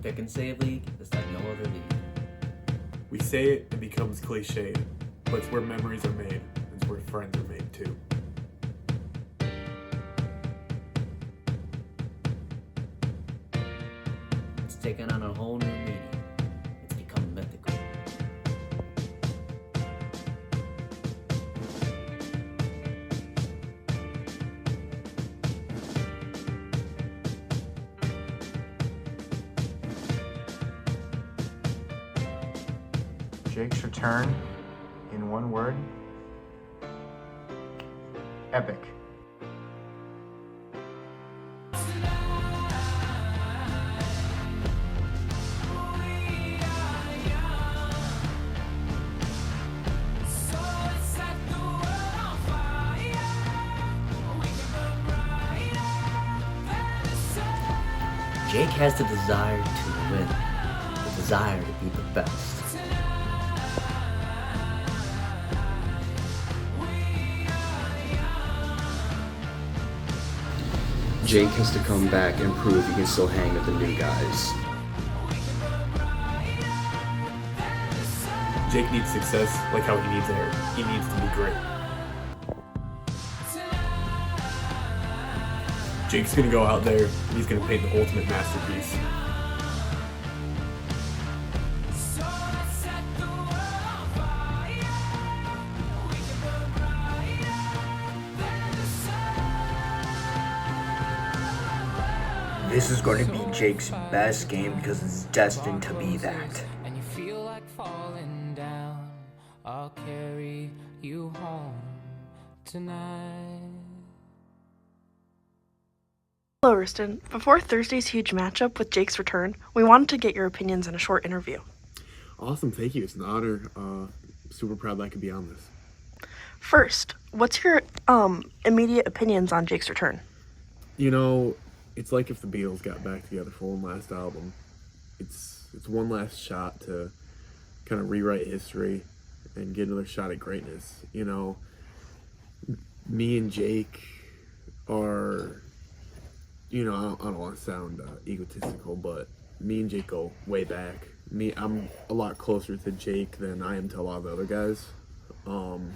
Pick and save league is like no other league. We say it, it becomes cliche, but it's where memories are made. It's where friends are made too. It's taken on a whole new meaning. It's become mythical. Jake's return, in one word, epic. Jake has the desire to win, the desire to be the best. Jake has to come back and prove he can still hang with the new guys. Jake needs success like how he needs air. He needs to be great. Jake's gonna go out there and he's gonna paint the ultimate masterpiece. This is going to be Jake's best game because it's destined to be that. And you feel like falling down, I'll carry you home tonight. Hello, Riston. Before Thursday's huge matchup with Jake's return, we wanted to get your opinions in a short interview. Awesome, thank you. It's an honor. Super proud that I could be on this. First, what's your immediate opinions on Jake's return? You know, it's like if the Beatles got back together for one last album. It's one last shot to kind of rewrite history and get another shot at greatness. You know, me and Jake are, you know, I don't want to sound egotistical, but me and Jake go way back. I'm a lot closer to Jake than I am to a lot of the other guys. And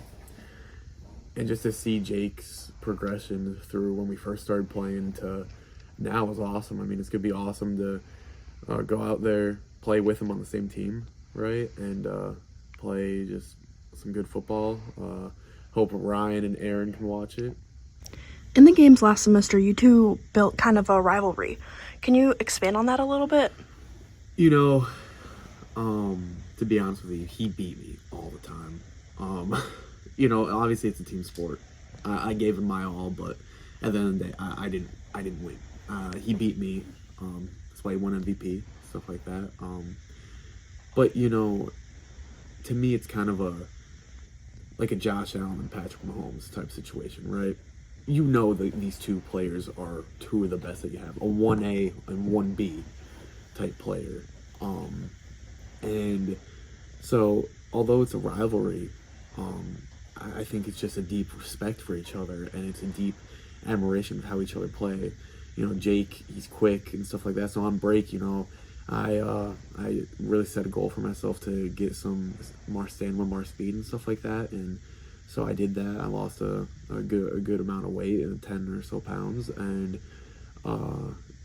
just to see Jake's progression through when we first started playing to now is awesome. I mean, it's going to be awesome to go out there, play with him on the same team, right? And play just some good football. Hope Ryan and Aaron can watch it. In the games last semester, you two built kind of a rivalry. Can you expand on that a little bit? You know, to be honest with you, he beat me all the time. You know, obviously it's a team sport. I gave him my all, but at the end of the day, I didn't win. He beat me. That's why he won MVP, stuff like that. But you know, to me, it's kind of like a Josh Allen and Patrick Mahomes type situation, right? You know that these two players are two of the best that you have, a 1A and 1B type player. And so, although it's a rivalry, I think it's just a deep respect for each other, and it's a deep admiration of how each other play. You know, Jake, he's quick and stuff like that. So on break, you know, I really set a goal for myself to get some more speed and stuff like that, and so I did that. I lost a good amount of weight, 10 or so pounds, and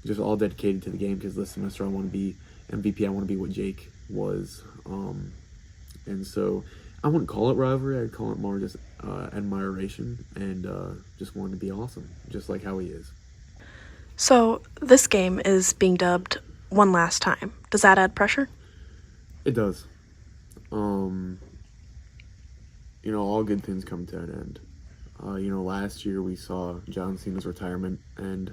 just all dedicated to the game because this semester I want to be MVP. I want to be what Jake was, and so I wouldn't call it rivalry. I'd call it more just admiration and just wanting to be awesome, just like how he is. So, this game is being dubbed One Last Time. Does that add pressure? It does. You know, all good things come to an end. You know, last year we saw John Cena's retirement, and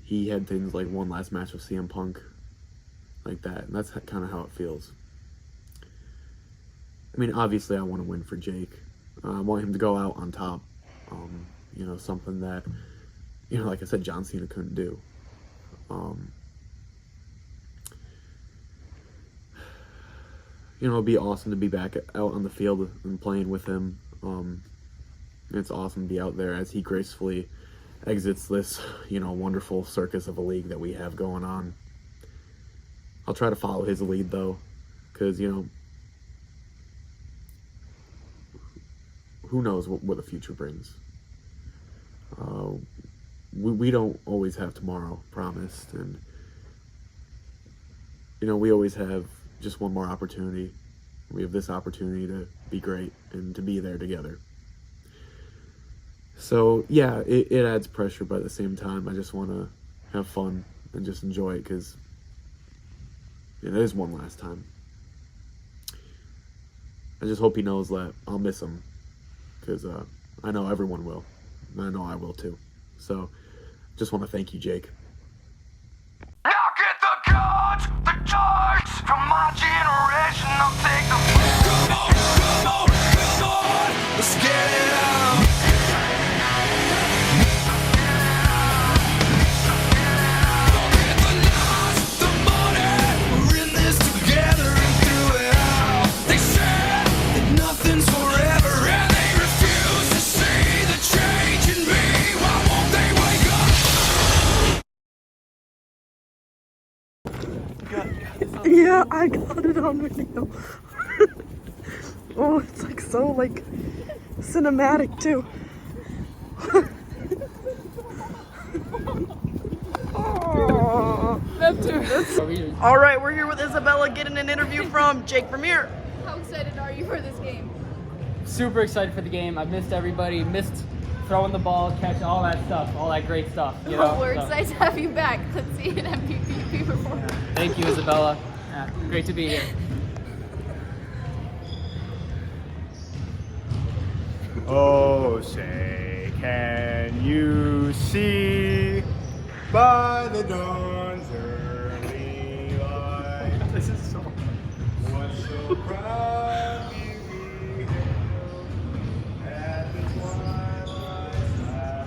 he had things like one last match with CM Punk, like that, and that's kind of how it feels. I mean, obviously I want to win for Jake. I want him to go out on top. You know, something that, you know, like I said, John Cena couldn't do. You know, it'd be awesome to be back out on the field and playing with him. It's awesome to be out there as he gracefully exits this, wonderful circus of a league that we have going on. I'll try to follow his lead though, because who knows what the future brings. We don't always have tomorrow promised, and we always have just one more opportunity. We have this opportunity to be great and to be there together. So yeah, it adds pressure, but at the same time, I just want to have fun and just enjoy it, because it is one last time. I just hope he knows that I'll miss him, because I know everyone will, and I know I will too. So just want to thank you, Jake. Now get the guns, the darts from my generation. I'll take the come on, let's get it on. Get the lies, the money, we're in this together and through it all. They said that nothing's forever, and they refuse to see the change in me. Why won't they wake up? Yeah, I got it on video. Oh, it's like so like cinematic too. All right, we're here with Isabella getting an interview from Jake Vermeer. How excited are you for this game? Super excited for the game. I've missed everybody, missed throwing the ball, catch, all that stuff, all that great stuff. We're excited to have you back. Let's see an MVP performance. Thank you, Isabella. Great to be here. Oh, say, can you see by the dawn's early light? This is so. What so proudly we hailed at the twilight's last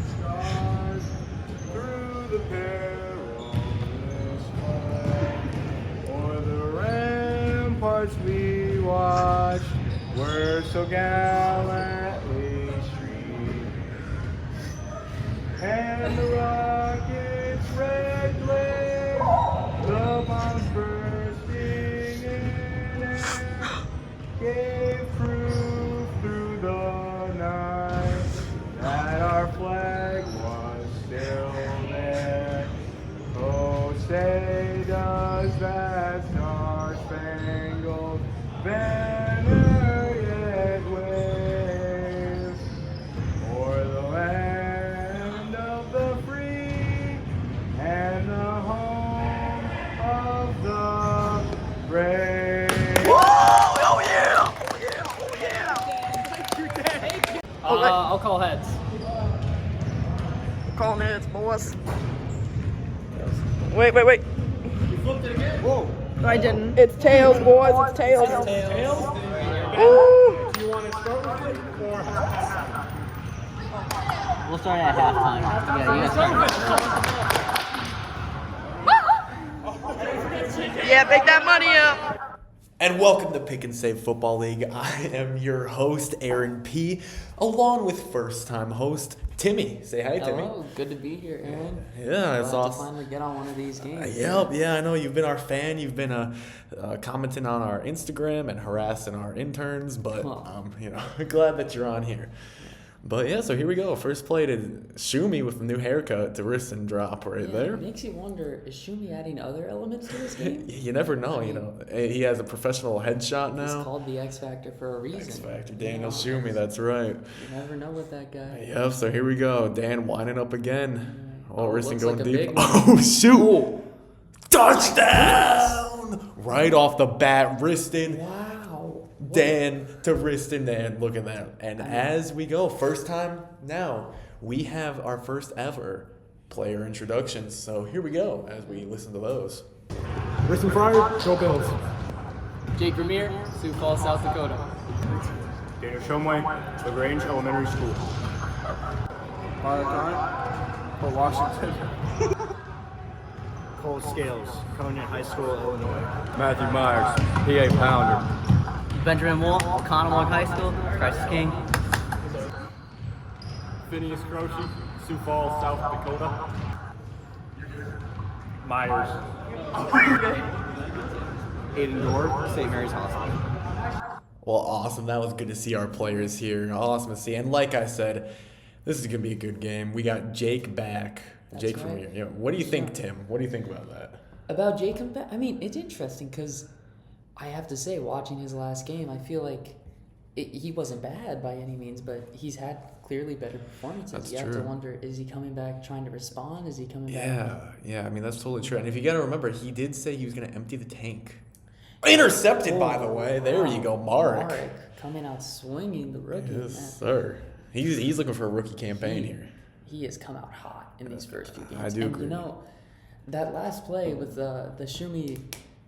stars through the perilous fight, o'er the ramparts we watched were so gallantly streamed, and the rocket's red glare, the bombs bursting in air, gave proof through the night that our flag was still there. Oh, say does that star-spangled banner yet wave o'er the land of the free and the home of the brave? I'll call heads. Calling heads, boys. Wait. You flipped it again? Whoa. I didn't. It's tails, boys. It's tails. Tails? Ooh. Do you want to start with it or? We'll start at halftime. Yeah, you guys start. Yeah, pick that money up. And welcome to Pick and Save Football League. I am your host, Aaron P., along with first-time host, Timmy. Say hi, Timmy. Hello, good to be here, Aaron. Yeah, it's Glad awesome. to finally get on one of these games. Yeah, I know you've been our fan. You've been commenting on our Instagram and harassing our interns, but glad that you're on here. But yeah, so here we go. First play to Shumi with the new haircut to wrist and drop right there. It makes you wonder, is Shumi adding other elements to this game? You never know, He has a professional headshot now. It's called the X Factor for a reason. X Factor, Daniel Shumi, that's right. You never know with that guy. Yep, so here we go. Dan winding up again. Oh, wristing looks going like a deep. big Oh, shoot! Touchdown! Right off the bat, wristing. Wow. Dan to wristing Dan. Look at that. And as we go, first time now, we have our first ever player introductions. So here we go as we listen to those. Wrist and Fryer, go Bills. Jake Vermeer, Sioux Falls, South Dakota. Daniel Shumway, LaGrange Elementary School. Fort Washington. Cole Scales, Conant High School, Illinois. Matthew Myers, PA Pounder. Benjamin Wolf, Oconomowoc High School, Christ is King. Phineas Croce, Sioux Falls, South Dakota. Myers. Aiden Gore, St. Mary's Hospital. Well, awesome. That was good to see our players here. Awesome to see. And like I said, this is going to be a good game. We got Jake back. That's Jake right. from here. Yeah. What do you think, Tim? What do you think about that? About Jacob, I mean, it's interesting because I have to say, watching his last game, I feel like he wasn't bad by any means, but he's had clearly better performances. That's you have true. to wonder, is he coming back trying to respond? Is he coming back? Yeah. I mean, that's totally true. And if you got to remember, he did say he was going to empty the tank. Intercepted, by the way. There you go, Mark. Mark coming out swinging the rookie. Yes, man. sir. He's looking for a rookie campaign here. He has come out hot in these first few games. I do and agree. You know, that last play with the Shumi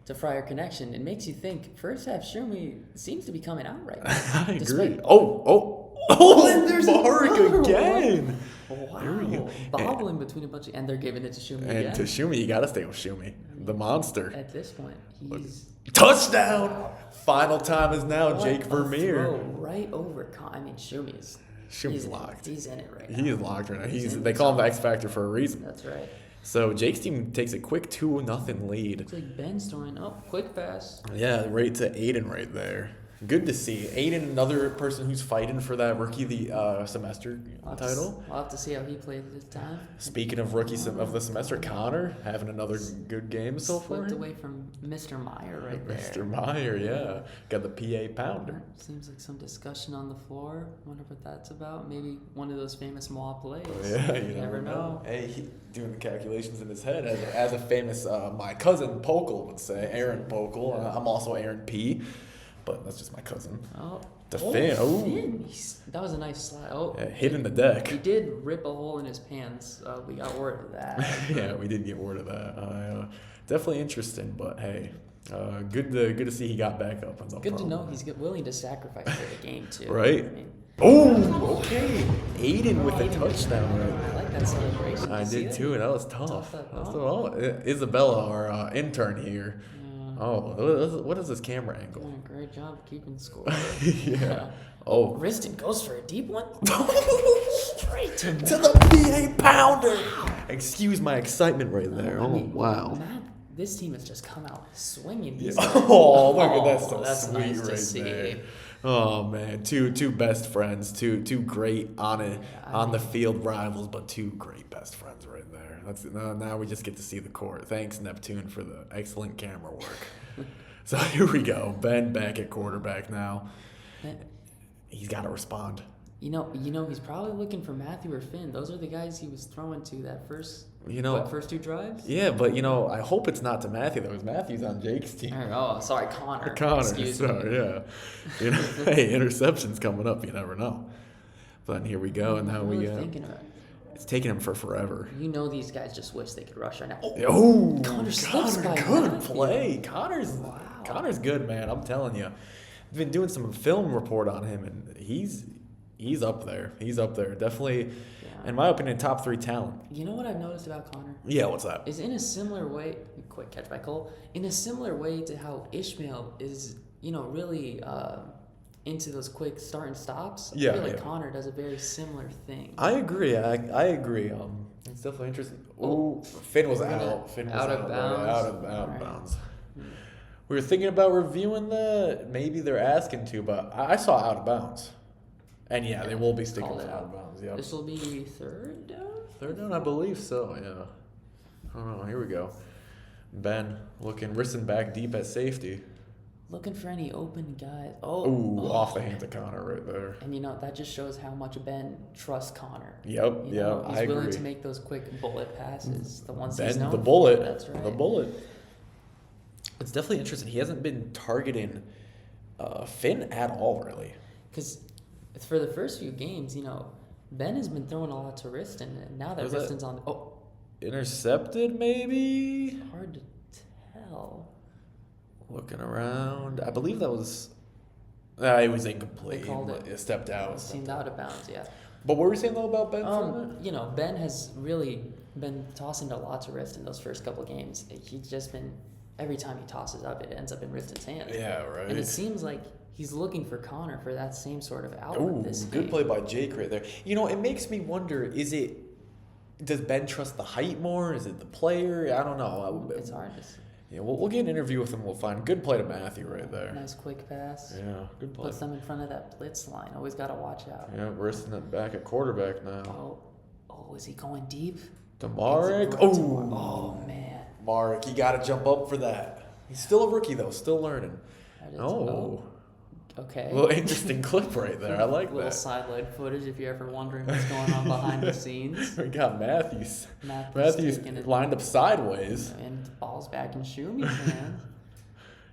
to Fryer connection, it makes you think first half Shumi seems to be coming out right now. I agree. Despite- Oh, there's Mark another again. Wow. There we go. Bobbling between a bunch of, and they're giving it to Shumi And again. to Shumi, you got to stay with Shumi, the monster. At this point, he's Touchdown! Final time is now what Jake a Vermeer. throw right over. I mean, Shumi's Shumi's locked. He's in it right now. He is locked right now. He's in They it. call him the X Factor for a reason. That's right. So Jake's team takes a quick 2-0 lead. Looks like Ben's throwing. Oh, quick pass. Yeah, right to Aiden right there. Good to see. Aiden, another person who's fighting for that rookie the semester title. We'll have to see how he plays this time. Speaking of rookies of the semester, Connor having another good game so far. Slipped away from Mr. Meyer right there. Mr. Meyer, yeah. Got the PA pounder. Seems like some discussion on the floor. Wonder what that's about. Maybe one of those famous Moa plays. Yeah, you never know. Hey, he doing the calculations in his head as a famous, my cousin Pokel would say, Aaron Pokel. I'm also Aaron P, but that's just my cousin. Oh, The Finn. Oh, Finn. That was a nice slide. Oh, yeah, hitting the deck. He did rip a hole in his pants. We got word of that. Yeah, we did get word of that. Definitely interesting, but hey, good to see he got back up. Good to know he's willing to sacrifice for the game too. Right. I mean, oh, okay. Aiden with a touchdown right I there. like that celebration. I You see did that? too, and that was tough. Tough, That's Isabella, our intern here. Oh, what is this camera angle? Doing a great job keeping score. Yeah. Oh. Riston goes for a deep one. Straight to the PA pounder. Excuse my excitement right there. I Oh, mean, wow. man, this team has just come out swinging. Yeah. These guys. Oh, look at that. So That's sweet nice to right see. there. Oh man, two best friends, two great on the field rivals, but two great best friends right there. That's now we just get to see the court. Thanks Neptune for the excellent camera work. So here we go. Ben back at quarterback now. He's got to respond. You know, he's probably looking for Matthew or Finn. Those are the guys he was throwing to that first. First two drives. Yeah, but I hope it's not to Matthew though. Because Matthew's on Jake's team. Oh, sorry, Connor. Excuse me. Yeah. Hey, interceptions coming up. You never know. But here we go, and now Really thinking about it. It's taking him for forever. You know these guys just wish they could rush right now. Oh, Connor slips by good Matthew. play. Connor's good, man. I'm telling you. I've been doing some film report on him, and he's up there. He's up there. Definitely, in my opinion, top 3 talent. You know what I've noticed about Connor? Yeah, what's that? Is in a similar way, quick catch by Cole, in a similar way to how Ishmael is, really into those quick start and stops. I feel like Connor does a very similar thing. I agree. I agree. It's definitely interesting. Oh, Finn was out. Finn was out of bounds. Out of bounds. We were thinking about reviewing that. Maybe they're asking to, but I saw out of bounds. And yeah, they will be sticking Called with it out of out. bounds. Yep. This will be third down? Third down, I believe so, yeah. I don't know. Here we go. Ben looking, Risson back deep at safety. Looking for any open guys. Ooh, off the hands of Connor right there. And that just shows how much Ben trusts Connor. Yep, He's I willing agree. to make those quick bullet passes, the ones Ben, he's known the for. bullet. That's right. The bullet. It's definitely interesting. He hasn't been targeting Finn at all, really. Because for the first few games, Ben has been throwing a lot to Riston, and now that Riston's on. Intercepted, maybe? Hard to tell. Looking around. I believe that was. It was incomplete. They called it. It stepped out. It seemed out of bounds, yeah. But what were you saying, though, about Ben? Ben has really been tossing a lot to Riston those first couple games. He's just been. Every time he tosses up, it ends up in Riston's hands. Yeah, right. And it seems like he's looking for Connor for that same sort of outlet this good game. play by Jake right there. You know, it makes me wonder, does Ben trust the height more? Is it the player? I don't know. It's hard to see. Yeah, we'll get an interview with him. We'll find. Good play to Matthew right there. Nice quick pass. Yeah, good play. Puts them in front of that blitz line. Always got to watch out. Yeah, wristing it back at quarterback now. Oh, is he going deep? To Marek. Oh, man. Marek, you got to jump up for that. He's still a rookie, though. Still learning. Okay. A little interesting clip right there. I like little that. sideline footage if you're ever wondering what's going on behind the scenes. We got Matthews taking it lined up sideways. And ball's back in Shumi's hand.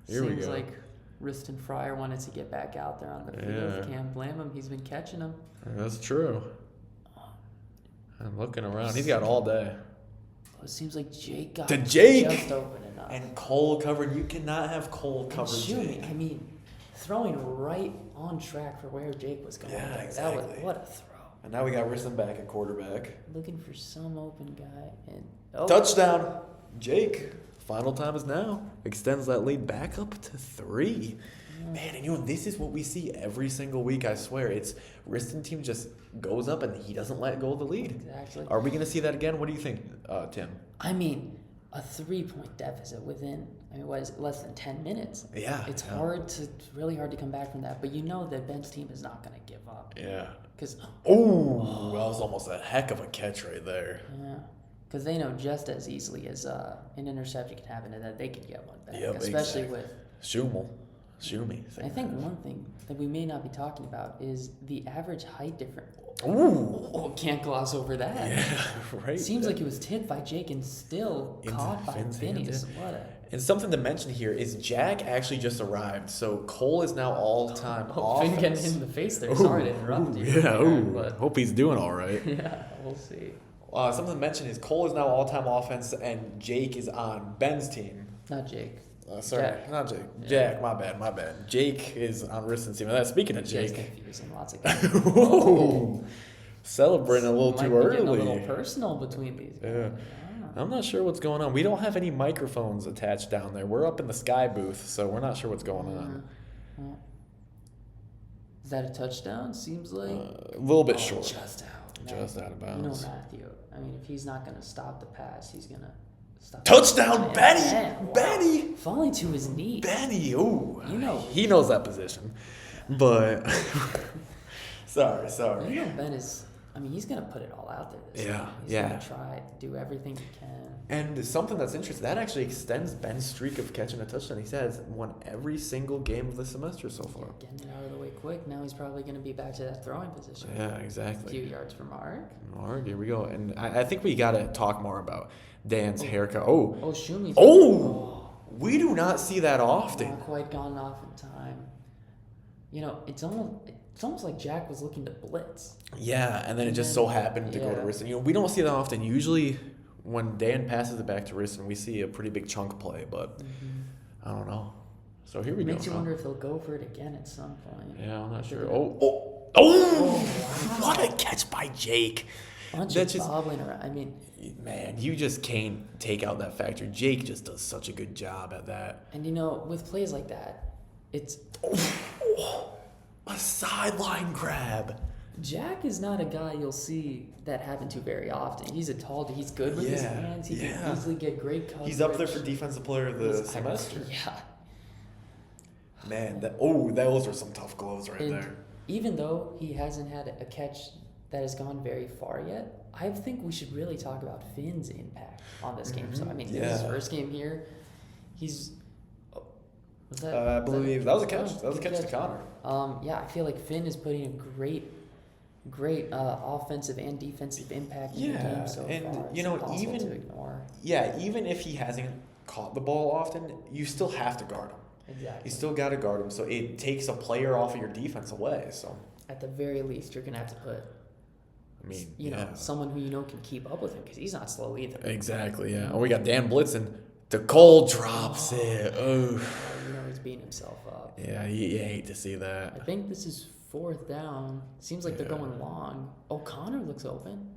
Here we Seems go. like Riston Fryer wanted to get back out there on the field. Can't blame him. He's been catching them. That's true. I'm looking around. He's got all day. It seems like Jake got Jake! just open enough. And Cole covered. You cannot have Cole covered. Shumi, I mean, throwing right on track for where Jake was going. Yeah, there. exactly. That was, what a throw. And now we got Riston back at quarterback. Looking for some open guy. And touchdown. Jake. Final time is now. Extends that lead back up to 3. Man, and this is what we see every single week, I swear. It's Riston team just goes up and he doesn't let go of the lead. Exactly. Are we going to see that again? What do you think, Tim? I mean, a 3-point deficit within, what is it, less than 10 minutes? Yeah. It's really hard to come back from that. But you know that Ben's team is not going to give up. Yeah. Because that was almost a heck of a catch right there. Yeah. Because they know just as easily as an interception can happen and that they can get one back. Yep, especially with Shumi. I think one thing that we may not be talking about is the average height difference. Can't gloss over that. Yeah, right. Seems like it was tipped by Jake and still caught by Phineas. And something to mention here is Jack actually just arrived, so Cole is now all-time offense. Finn getting hit in the face there. Sorry to interrupt you. Yeah, hope he's doing all right. Yeah, we'll see. Something to mention is Cole is now all-time offense, and Jake is on Ben's team. Not Jake. Sorry, Jack. not Jake. Yeah. Jack, my bad. Jake is on Riston's team. Speaking of Jake. Jake's confusing lots of guys. Celebrating a little too early. Getting a little personal between these guys. Yeah. I'm not sure what's going on. We don't have any microphones attached down there. We're up in the Sky booth, so we're not sure what's going on. Is that a touchdown? Seems like a little bit short. Just out. Just out of bounds. You know Matthew. I mean, if he's not going to stop the pass, he's going to stop. Touchdown, Benny! Wow. Benny! Falling to his knees. Benny, ooh. You know. He knows that position. But, sorry. You know Ben is, he's going to put it all out there this time. He's going to try to do everything he can. And something that's interesting, that actually extends Ben's streak of catching a touchdown. He says won every single game of the semester so far. Getting it out of the way quick. Now he's probably going to be back to that throwing position. Yeah, exactly. A few yards for Mark. Here we go. And I think we got to talk more about Dan's haircut. Shumi. We do not see that often. Not quite gone off in time. It's almost like Jack was looking to blitz. Yeah, and then it just so happened to go to Riston. We don't see that often. Usually when Dan passes it back to Riston, we see a pretty big chunk play, but I don't know. So here we go. Makes you wonder if he'll go for it again at some point. Yeah, I'm not sure. What a catch by Jake. Bunch of bobbling around. Man, you just can't take out that factor. Jake just does such a good job at that. And with plays like that, it's a sideline grab. Jack is not a guy you'll see that happen to very often. He's he's good with his hands. He can easily get great coverage. He's up there for defensive player of the semester. Yeah. Man, those are some tough gloves there. Even though he hasn't had a catch that has gone very far yet, I think we should really talk about Finn's impact on this game. So, this is his first game here. He's... I believe that was a catch. That was a catch to Connor. I feel like Finn is putting a great offensive and defensive impact in the game so far. Even if he hasn't caught the ball often, you still have to guard him. Exactly. You still got to guard him, so it takes a player off of your defense away. So at the very least, you're gonna have to put. Someone who can keep up with him because he's not slow either. Exactly. Yeah. We got Dan blitzing. The Cole drops it. Oh. He's beating himself up. Yeah, you hate to see that. I think this is 4th down. Seems like they're going long. Connor looks open.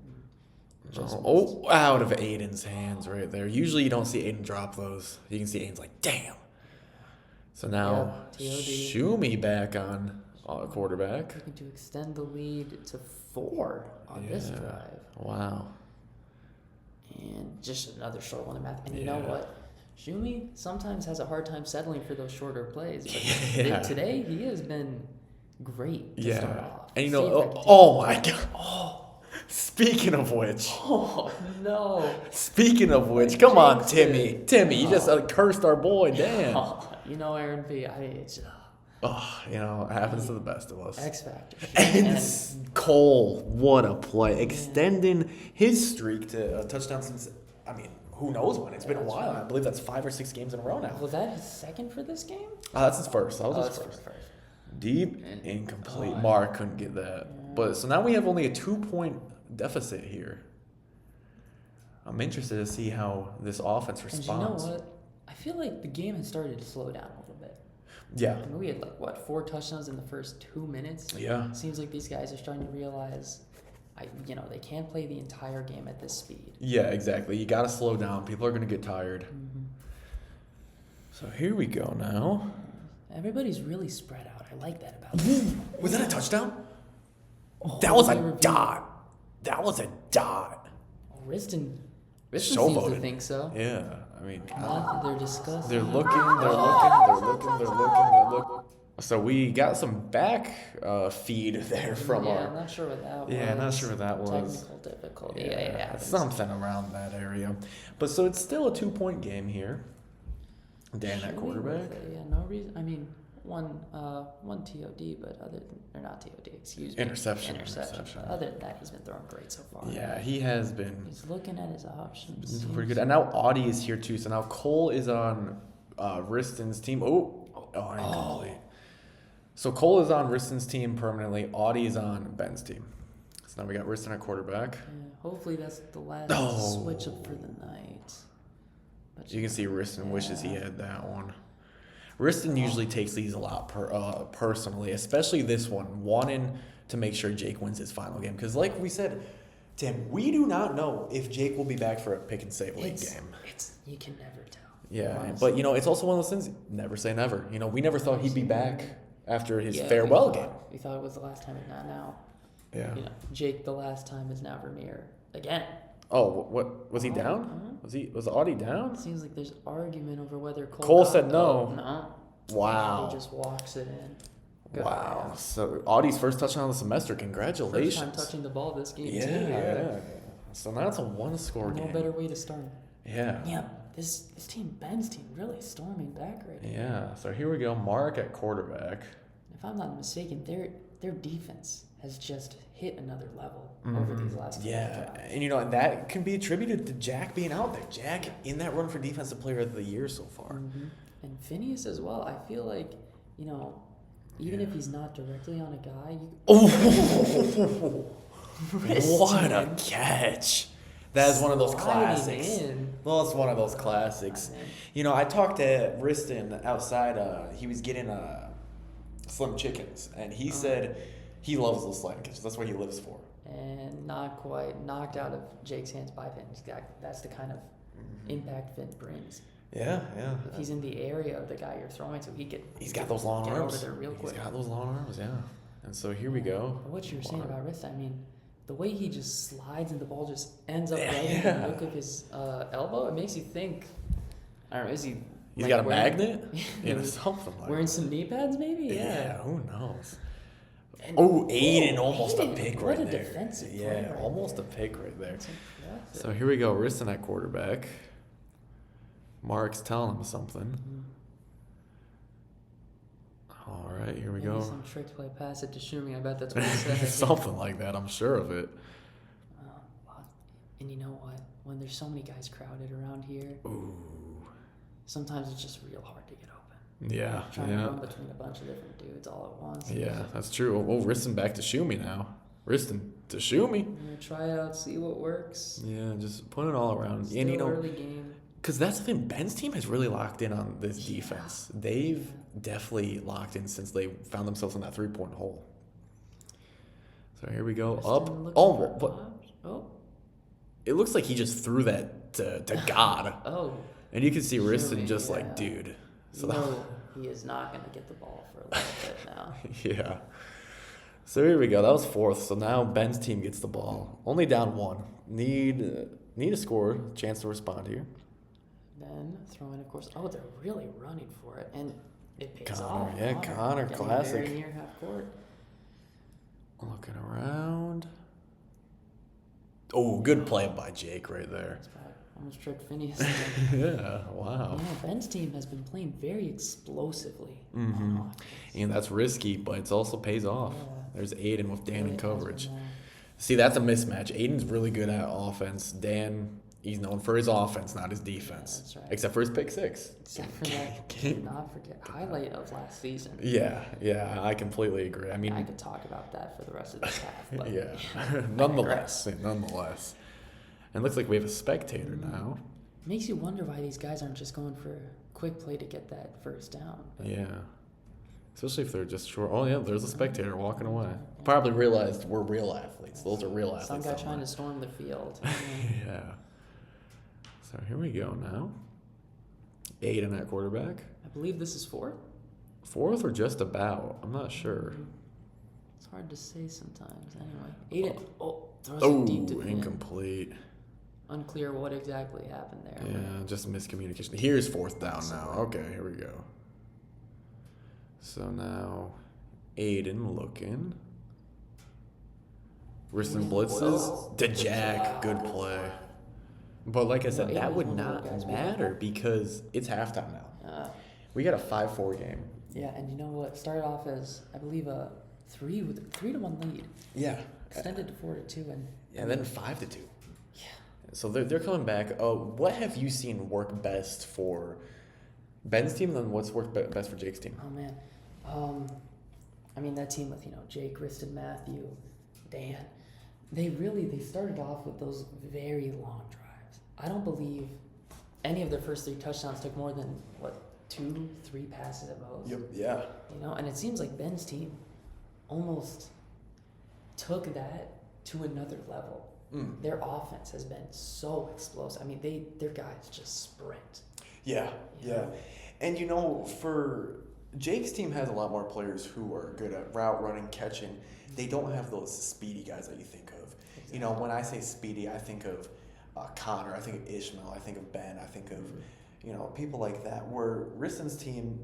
Out of Aiden's hands right there. Usually you don't see Aiden drop those. You can see Aiden's like, damn. So now TOD. Shumi back on quarterback. Looking to extend the lead to 4 on this drive. Wow. And just another short one to math. And you know what? Shumi sometimes has a hard time settling for those shorter plays. But today, he has been great to start off. And you know, oh my God. Oh, speaking of which. Oh, no. Speaking of which, come on, Timmy. Timmy, you just cursed our boy, Dan. You know, Aaron B., it's... you know, it happens to the best of us. X Factor. And Cole, what a play. Extending his streak to a touchdown since, I mean, who knows when? It's been a while. Right. I believe that's 5 or 6 games in a row now. Was that his second for this game? That's his first. That was his first. Deep and incomplete. Mark couldn't get that. Yeah. But so now we have only a 2-point deficit here. I'm interested to see how this offense responds. And you know what? I feel like the game has started to slow down a little bit. Yeah. I mean, we had 4 touchdowns in the first 2 minutes. Yeah. It seems like these guys are starting to realize, they can't play the entire game at this speed. Yeah, exactly. You got to slow down. People are going to get tired. Mm-hmm. So here we go now. Everybody's really spread out. I like that about them. Was that a touchdown? That was a dot. That was a dot. Riston seems to think so. Yeah, I mean, they're discussing. They're looking. So we got some back feed there from our. I'm not sure what that was. Yeah, not sure what that was. Technical difficulty. Yeah, something around that area. But so it's still a 2-point game here. Dan at quarterback. No reason. I mean, one TOD, but or not TOD. Excuse me. Interception. Other than that, he's been throwing great so far. Yeah, he has been. He's looking at his options. Pretty good. And now Audie is here too. So now Cole is on Riston's team. Incomplete. So Cole is on Riston's team permanently. Audie is on Ben's team. So now we got Riston at quarterback. Yeah, hopefully that's the last switch up for the night. But you can see Riston wishes he had that one. Riston usually takes these a lot personally, especially this one, wanting to make sure Jake wins his final game. Because like we said, Tim, we do not know if Jake will be back for a pick and save league game. You can never tell. Yeah, but it's also one of those things, never say never. We never thought he'd be back after his farewell game. We thought it was the last time, and not now. Yeah. Jake, the last time is now Vermeer again. Oh, what was he down? Was Audie down? It seems like there's argument over whether Cole said no. No. Wow. He just walks it in. Wow. So Audie's first touchdown of the semester. Congratulations. First time touching the ball this game too. Yeah. So now it's a 1-score game. No better way to start. Yeah. Yeah. This team, Ben's team, really storming back right now. Yeah. So here we go. Mark at quarterback. If I'm not mistaken, their defense has just hit another level over these last couple of times. And that can be attributed to Jack being out there. Jack in that run for Defensive Player of the Year so far. Mm-hmm. And Phineas as well. I feel like, even if he's not directly on a guy, what a catch. That is one of those classics. Well, it's one of those classics. I talked to Riston outside. He was getting Slim Chickens, and he said he loves those sliding catches. That's what he lives for. And not quite knocked out of Jake's hands by Finn. That's the kind of impact Finn brings. Yeah. If he's in the area of the guy you're throwing to, he's got those long arms. Over there real quick. He's got those long arms, yeah. And so here we go. What you were saying about Rista, the way he just slides and the ball just ends up right in the nook of his elbow, it makes you think. I don't know. Is he? He's got a magnet. Something like. Wearing some knee pads, maybe. Yeah. Who knows? Aiden almost a pick right there. What a defensive play right almost there. A pick right there. So here we go. Riston at quarterback. Mark's telling him something. All right, here we go. Some trick play, pass it to Shumi. I bet that's what he said. Something like that. I'm sure of it. And you know what? When there's so many guys crowded around here, sometimes it's just real hard to get open. Yeah. Trying to run between a bunch of different dudes all at once. Yeah, that's true. Riston back to Shumi now. Riston to Shumi. Try it out, see what works. Yeah, just put it all around. Still early game. Because that's the thing, Ben's team has really locked in on this defense. They've definitely locked in since they found themselves in that 3-point hole. So here we go. Up. It looks like he just threw that to God. Oh. And you can see Riston just like, dude. So he is not going to get the ball for a little bit now. Yeah. So here we go. That was fourth. So now Ben's team gets the ball. Only down 1. Need a score. Chance to respond here. Then throw in, of course. Oh, they're really running for it, and it pays Connor, off. yeah, Connor, getting classic. Very near half court. Looking around. Oh, good play by Jake right there. Almost tricked Phineas. Yeah, wow. Ben's team has been playing very explosively. Mm-hmm. And that's risky, but it also pays off. Yeah. There's Aiden with Dan in coverage. See, that's a mismatch. Aiden's really good at offense. Dan, he's known for his offense, not his defense. Yeah, that's right. Except for his pick 6. Except for that, do not forget, highlight of last season. Yeah, I completely agree. I mean, I could talk about that for the rest of this half. But yeah, nonetheless. And it looks like we have a spectator now. Makes you wonder why these guys aren't just going for a quick play to get that first down. But yeah. Especially if they're just short. Oh, yeah, there's a spectator walking away. Probably realized we're real athletes. Those are real athletes. Some guy trying to storm the field. Yeah. So here we go now. Aiden at quarterback. I believe this is 4th. 4th or just about. I'm not sure. It's hard to say sometimes. Anyway. Aiden. Throws it deep to the incomplete. Unclear what exactly happened there. Yeah, just miscommunication. Here's 4th down now. Okay, here we go. So now, Aiden looking. Riston blitzes to Jack. Good play. But like I said, that would not matter because it's halftime now. We got a 5-4 game. Yeah, and you know what? Started off as, I believe, a 3-1 lead. Yeah. Extended to 4-2, and then 5-2. Yeah. So they're coming back. What have you seen work best for Ben's team, and then what's worked best for Jake's team? Oh man, I mean that team with Jake, Riston, Matthew, Dan. They started off with those very long drives. I don't believe any of their first 3 touchdowns took more than 2-3 passes at most. Yep. Yeah. And it seems like Ben's team almost took that to another level. Their offense has been so explosive. I mean, their guys just sprint. Yeah. And for Jake's team has a lot more players who are good at route running, catching. They don't have those speedy guys that you think of. Exactly. When I say speedy, I think of Connor, I think of Ishmael, I think of Ben, I think of people like that. Where Riston's team,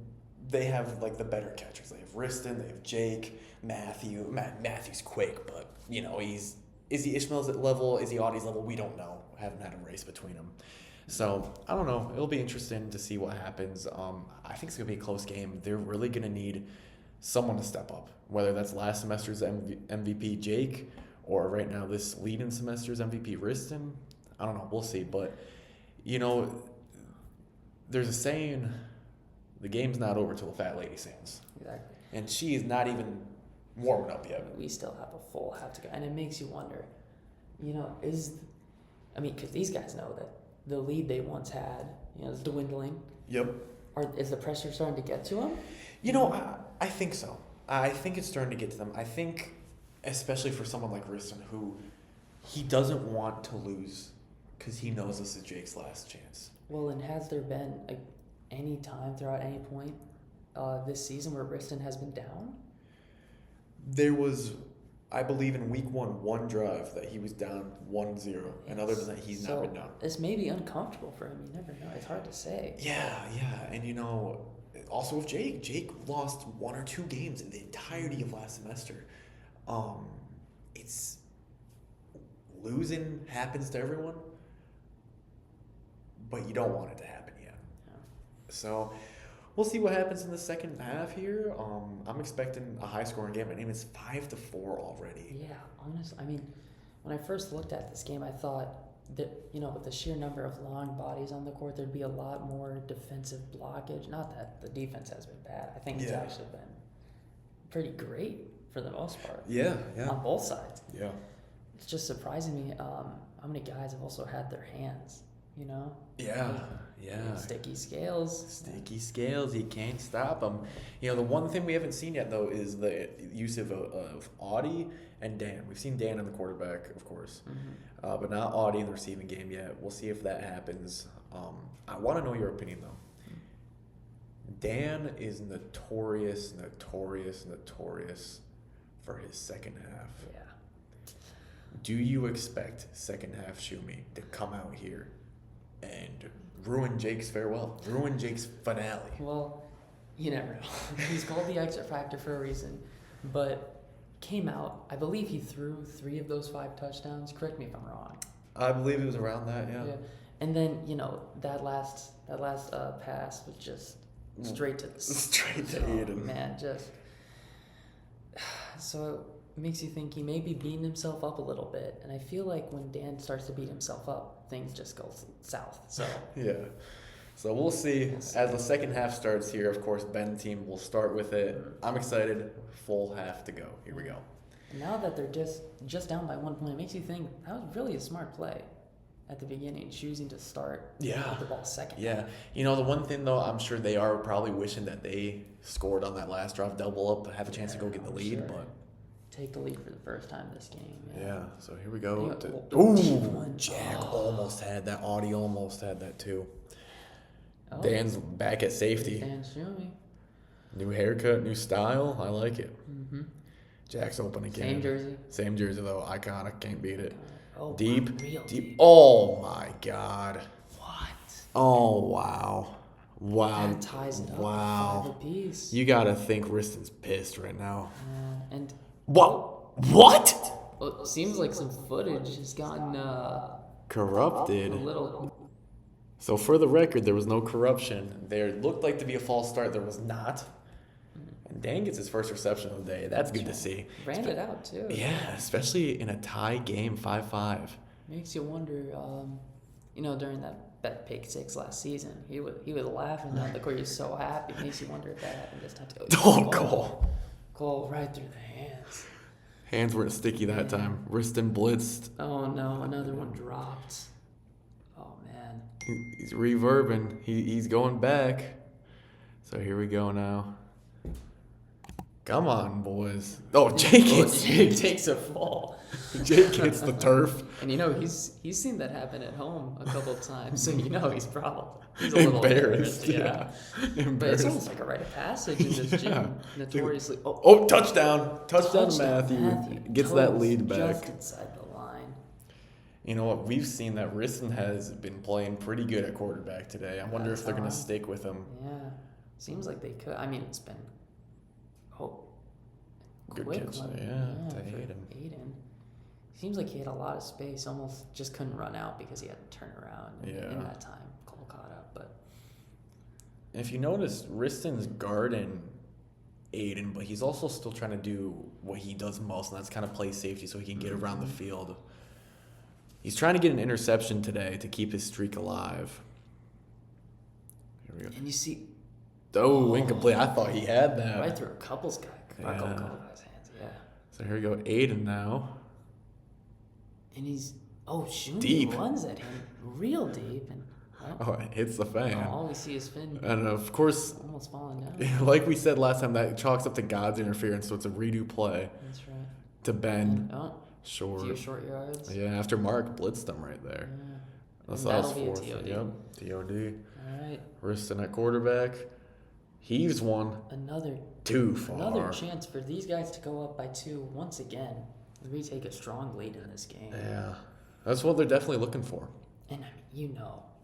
they have the better catchers. They have Riston, they have Jake, Matthew. Matthew's quick, but is he Ishmael's level? Is he Audie's level? We don't know. Haven't had a race between them. So, I don't know. It'll be interesting to see what happens. I think it's going to be a close game. They're really going to need someone to step up, whether that's last semester's MVP, Jake, or right now this lead-in semester's MVP, Riston. I don't know. We'll see. But, there's a saying, the game's not over till the fat lady sings. Exactly. And she is not even warming up yet. We still have a full half to go. And it makes you wonder, because these guys know that the lead they once had, is dwindling. Yep. Is the pressure starting to get to them? I think so. I think it's starting to get to them. I think, especially for someone like Riston, who he doesn't want to lose because he knows this is Jake's last chance. Well, and has there been any time throughout any point this season where Riston has been down? There was, I believe, in week 1 drive that he was down 1-0, and other than that, he's not been down. This may be uncomfortable for him. You never know. It's hard to say. Yeah, and also with Jake lost 1 or 2 games in the entirety of last semester. It's losing happens to everyone, but you don't want it to happen yet. Yeah. So we'll see what happens in the second half here. I'm expecting a high-scoring game. My name is 5-4 already. Yeah, honestly, when I first looked at this game, I thought that with the sheer number of long bodies on the court, there'd be a lot more defensive blockage. Not that the defense has been bad. I think it's actually been pretty great for the most part. Yeah. On both sides. Yeah. It's just surprising me how many guys have also had their hands. Yeah. Sticky scales. You can't stop them. The one thing we haven't seen yet, though, is the use of Audie and Dan. We've seen Dan in the quarterback, of course, but not Audie in the receiving game yet. We'll see if that happens. I want to know your opinion, though. Dan is notorious for his second half. Yeah. Do you expect second half Shumi to come out here and ruin Jake's farewell? Ruin Jake's finale? Well, you never know. He's called the X Factor for a reason, but came out. I believe he threw 3 of those 5 touchdowns. Correct me if I'm wrong. I believe it was around that, yeah. And then that last pass was just straight to the straight to Aiden. Man, just so it makes you think he may be beating himself up a little bit. And I feel like when Dan starts to beat himself up, things just go south. So yeah. So we'll see. As the second half starts here, of course, Ben's team will start with it. I'm excited. Full half to go. Here we go. And now that they're just down by 1 point, it makes you think that was really a smart play at the beginning, choosing to start with the ball second. Yeah. The one thing, though, I'm sure they are probably wishing that they scored on that last drive, double up, have a chance to go get the lead. But take the lead for the first time this game. Yeah. So here we go. Jack almost had that. Audie almost had that, too. Oh. Dan's back at safety. Dan's showing. New haircut, new style. I like it. Mm-hmm. Jack's open again. Same jersey, though. Iconic. Can't beat it. Oh, deep. Real deep. Oh my God. What? Oh wow. That ties it up. Wow. 5 apiece. You gotta think Riston's pissed right now. And what? Well, it seems like some footage has gotten corrupted. a little. So for the record, there was no corruption. There looked like to be a false start. There was not. And Dan gets his first reception of the day. That's good to see. Ran it out, too. Yeah, especially in a tie game, 5-5. Makes you wonder, during that pick 6 last season, he was laughing down the court. He was so happy. Makes you wonder if that happened this time, too. Cole right through the hands. Hands weren't sticky that time. Riston blitzed. Oh, no. Another one dropped. Oh, man. He's reverbing. He's going back. So here we go now. Come on, boys. Oh, Jake takes a fall. Jake hits the turf. And he's seen that happen at home a couple of times, so he's a little embarrassed. Yeah. But it's almost like a rite of passage in this gym. Notoriously. Touchdown to Matthew. Gets that lead back. Just inside the line. You know what? We've seen that Riston has been playing pretty good at quarterback today. I wonder if they're going to stick with him. Yeah. Seems like they could. I mean, it's been good quick catch. one. Yeah, to for Aiden. Seems like he had a lot of space, almost just couldn't run out because he had to turn around in that time. Cole caught up, but if you notice, Riston's guarding Aiden, but he's also still trying to do what he does most, and that's kind of play safety so he can get around the field. He's trying to get an interception today to keep his streak alive. Here we go. And you see... incomplete. I thought he had that. Right through a couple's guy. Yeah. A couple guys' hands, yeah. So here we go, Aiden now. And he's... Shumi deep. runs at him real deep. And it hits the fan. All we see is Finn. And of course... almost falling down. Like we said last time, that chalks up to God's interference, so it's a redo play. That's right. To Ben. Short. Few short yards. Yeah, after Mark blitzed him right there. Yeah. That'll be a TOD. Yep, TOD. All right. Riston at quarterback. Heaves one. Too far. Another chance for these guys to go up by 2 once again. We take a strong lead in this game. Yeah. That's what they're definitely looking for. And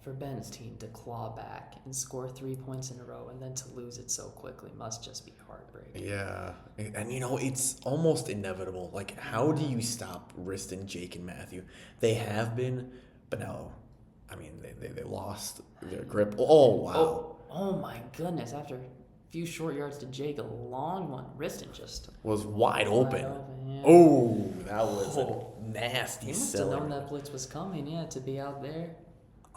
for Ben's team to claw back and score 3 points in a row and then to lose it so quickly must just be heartbreaking. Yeah. And it's almost inevitable. Like, how do you stop Riston, Jake, and Matthew? They have been, but now, I mean, they lost their grip. Oh, wow. Oh my goodness. After a few short yards to Jake, a long one. Riston just was wide open. Yeah. Oh, that was a nasty He must have known that blitz was coming, to be out there.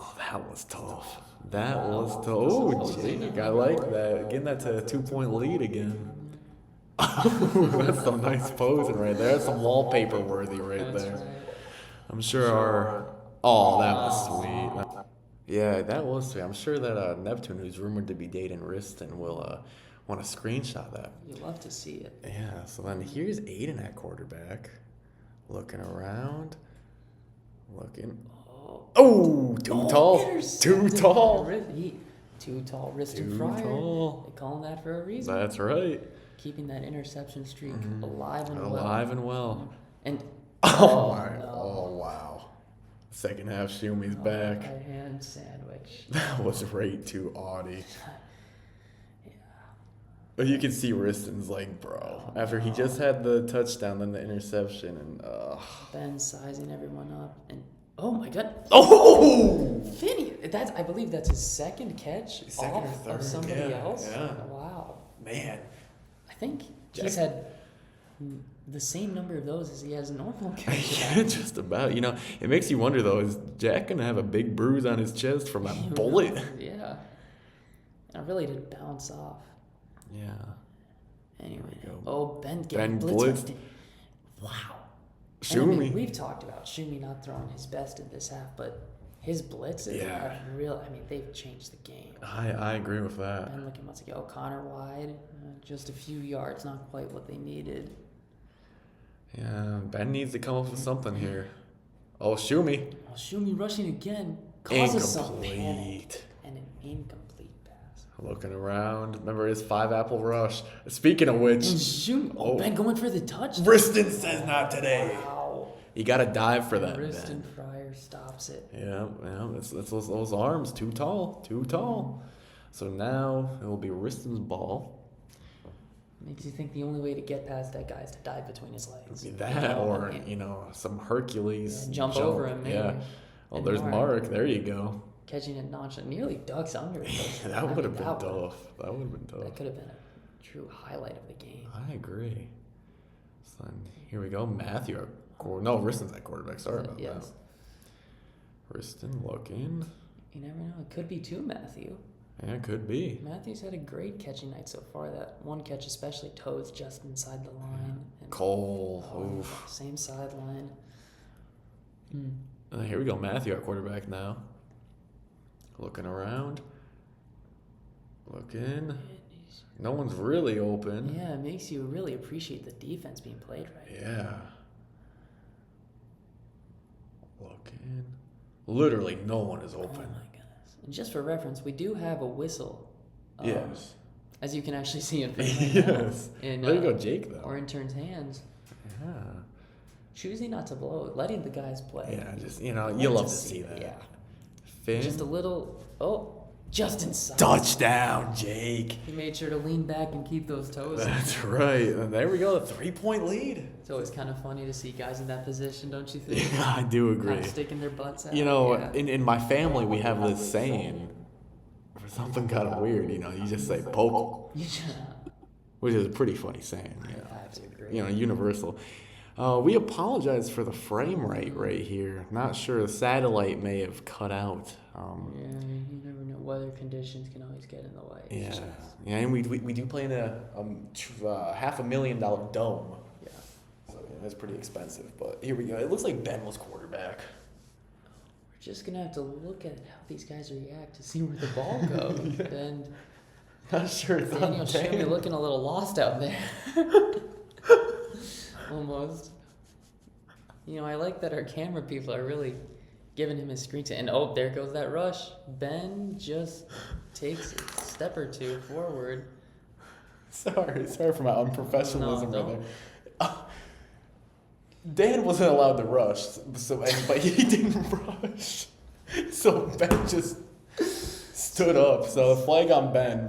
Oh, that was tough. That was tough. Oh, Jake, I like that. Getting that to a 2-point lead again. That's some nice posing right there. That's some wallpaper worthy right there. Right. I'm sure Oh, that was sweet. Yeah, that was sweet. I'm sure that Neptune, who's rumored to be dating Riston, will want to screenshot that. You'd love to see it. Yeah, so then here's Aiden at quarterback. Looking around. Too tall. Too tall. Too tall, wristed Too Fryer. tall. They call him that for a reason. That's right. Keeping that interception streak alive and well. Alive and well. And Oh my! no. Oh wow! Second half, Shumi's back. Right hand sandwich. That was right to Audie. But you can see Riston's like, bro. After he just had the touchdown, then the interception, and Ben sizing everyone up, and oh my god! Oh! Finney, I believe that's his second catch Second off or third, of somebody yeah, else. yeah. Wow. Man. I think Jack- he's had the same number of those as he has normal catches. Yeah, just about. You know, it makes you wonder though: is Jack gonna have a big bruise on his chest from that bullet? Yeah. And it really did bounce off. Yeah. Anyway. Oh, Ben Ben getting blitzed. Wow. Shumi. And I mean, we've talked about Shumi not throwing his best in this half, but his blitzes Yeah. have they've changed the game. I agree with that. Ben looking once again, O'Connor wide, just a few yards, not quite what they needed. Yeah, Ben needs to come up with something here. Oh, Shumi. Well, Shumi rushing again causes some panic. Incomplete. And an incomplete pass. Looking around. Remember his 5-apple rush. Speaking of which. And Shumi, Ben going for the touchdown. Riston says not today. Wow. You got to dive for that, Riston Ben. Fryer stops it. Yeah, that's those arms. Too tall. Too tall. So now it will be Riston's ball. Makes you think the only way to get past that guy is to dive between his legs. Be that or, some Hercules. Jump over him, maybe. Yeah. Oh, And there's Mark. There you go. Catching it nonchalant, nearly ducks under it. That would have been tough. That would have been tough. That could have been a true highlight of the game. I agree. So then, here we go. Matthew, Riston's at quarterback. Sorry about that. Riston looking. You never know. It could be too, Matthew. Yeah, it could be. Matthew's had a great catching night so far. That one catch, especially toes just inside the line. And Cole. Oof. Same sideline. Here we go. Matthew at quarterback now. Looking around. Looking. No one's really open. Yeah, it makes you really appreciate the defense being played right. Yeah. Looking. Literally, no one is open. Oh my goodness. And just for reference, we do have a whistle. Yes. As you can actually see in Yes. in, there you go, Jake, though. Our intern's hands. Yeah. Choosing not to blow it, letting the guys play. Yeah, just, you love to see that. Yeah. Finn. Just a little, just inside. Touchdown, Jake. He made sure to lean back and keep those toes. That's right. And there we go, a 3-point lead. It's always kind of funny to see guys in that position, don't you think? Yeah, I do agree. Kind of sticking their butts out. In my family, we have this saying, for something kind of weird, you just say poke. Which is a pretty funny saying. I have to agree. Universal. We apologize for the frame rate right here. Not sure. The satellite may have cut out. You never know. Weather conditions can always get in the way. Yeah, and we do play in a $500,000 dome. Yeah. So that's pretty expensive. But here we go. It looks like Ben was quarterback. We're just gonna have to look at how these guys react to see where the ball goes. Yeah. And not sure it's Daniel on Shimmy Dan. looking a little lost out there. Almost. I like that our camera people are really giving him his screen time. And there goes that rush. Ben just takes a step or two forward. Sorry for my unprofessionalism No. right there. Dan wasn't allowed to rush, but he didn't rush. So Ben just stood up. So the flag on Ben.